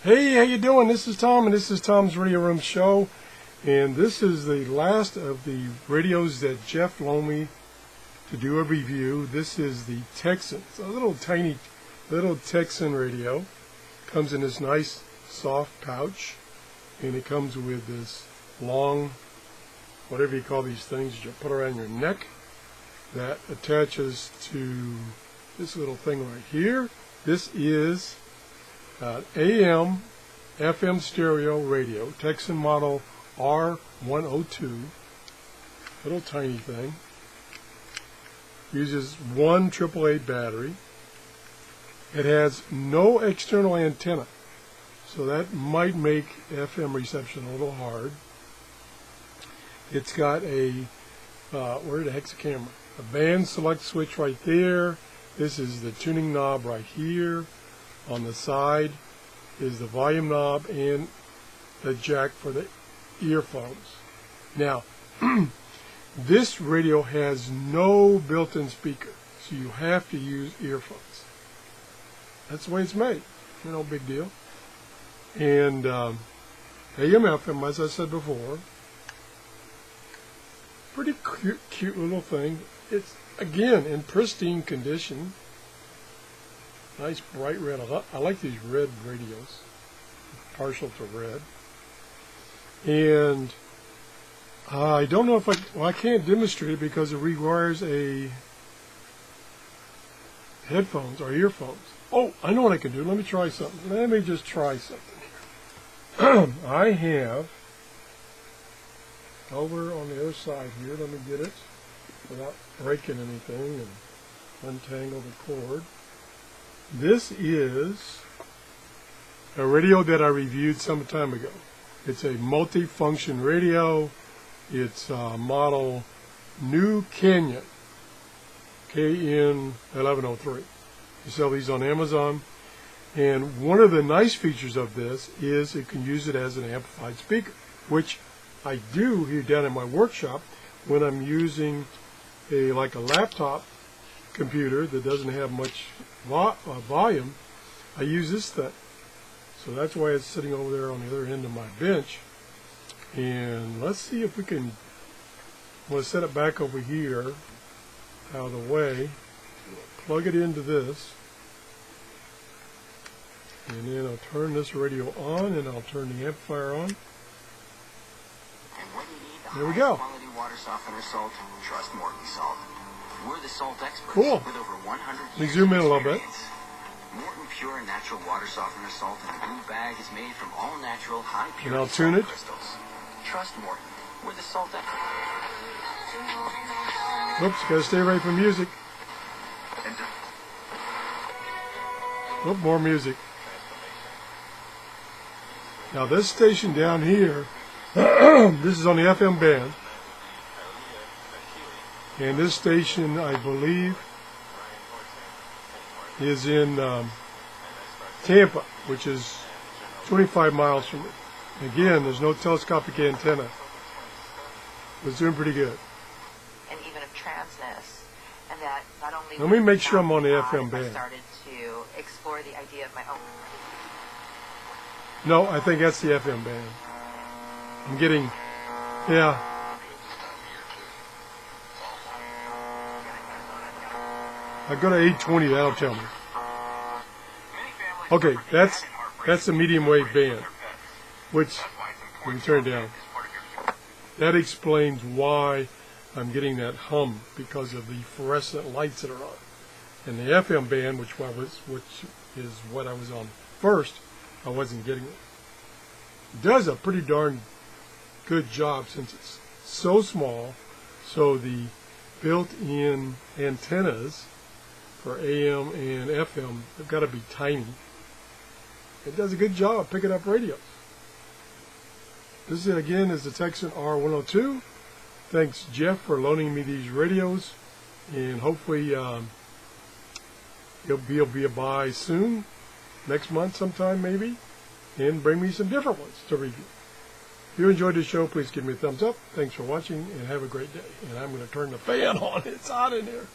Hey, how you doing? This is Tom, and this is Tom's Radio Room Show. And this is the last of the radios that Jeff loaned me to do a review. This is the Tecsun. It's a little tiny little Tecsun radio. Comes in this nice soft pouch, and it comes with this long, whatever you call these things, you put around your neck that attaches to this little thing right here. This is AM, FM stereo radio, Tecsun model R102, little tiny thing. Uses one AAA battery. It has no external antenna, so that might make FM reception a little hard. It's got a, where the heck's the camera? A band select switch right there. This is the tuning knob right here. On the side is the volume knob and the jack for the earphones. Now, this radio has no built-in speaker, so you have to use earphones. That's the way it's made. You know, big deal. And AM, FM, as I said before, pretty cute little thing. It's, again, in pristine condition. Nice bright red. I like these red radios. Partial to red. And I don't know if I can't demonstrate it because it requires a headphones or earphones. Oh, I know what I can do. Let me try something. Let me just try something here. I have, over on the other side here, let me get it without breaking anything and untangle the cord. This is a radio that I reviewed some time ago. It's a multi-function radio. It's model New Canyon, KN1103. You sell these on Amazon. And one of the nice features of this is it can use it as an amplified speaker, which I do here down in my workshop when I'm using like a laptop computer that doesn't have much volume. I use this thing. So that's why it's sitting over there on the other end of my bench. And let's see if we can, I'm going to set it back over here out of the way. Plug it into this. And then I'll turn this radio on and I'll turn the amplifier on. There we go. Water softener salt, trust Morton salt. We're the salt experts. Cool. With over 100 Let me zoom in a little bit. Morton Pure Natural Water Softener Salt in a blue bag is made from all natural, high purity and I'll tune it. crystals. Trust Morton. We're the salt experts. Oops, gotta stay away from music. Oh, more music. Now this station down here, this is on the FM band. And this station, I believe, is in Tampa, which is 25 miles from me. Again, there's no telescopic antenna. But it's doing pretty good. And even of transness, and that not only. Let me make sure I'm on the FM band. I started to explore the idea of my own. No, I think that's the FM band. I'm getting, yeah. I go to 820, that'll tell me. Okay, that's the medium wave band, which, let me turn it down. That explains why I'm getting that hum, because of the fluorescent lights that are on. And the FM band, which is what I was on first, I wasn't getting it. It does a pretty darn good job since it's so small, so the built-in antennas for AM and FM have got to be tiny. It does a good job of picking up radios. This again is the Tecsun R102. Thanks Jeff for loaning me these radios, and hopefully he'll be by soon, next month sometime maybe, and bring me some different ones to review. If you enjoyed the show, please give me a thumbs up. Thanks for watching, and have a great day. And I'm going to turn the fan on. It's hot in here.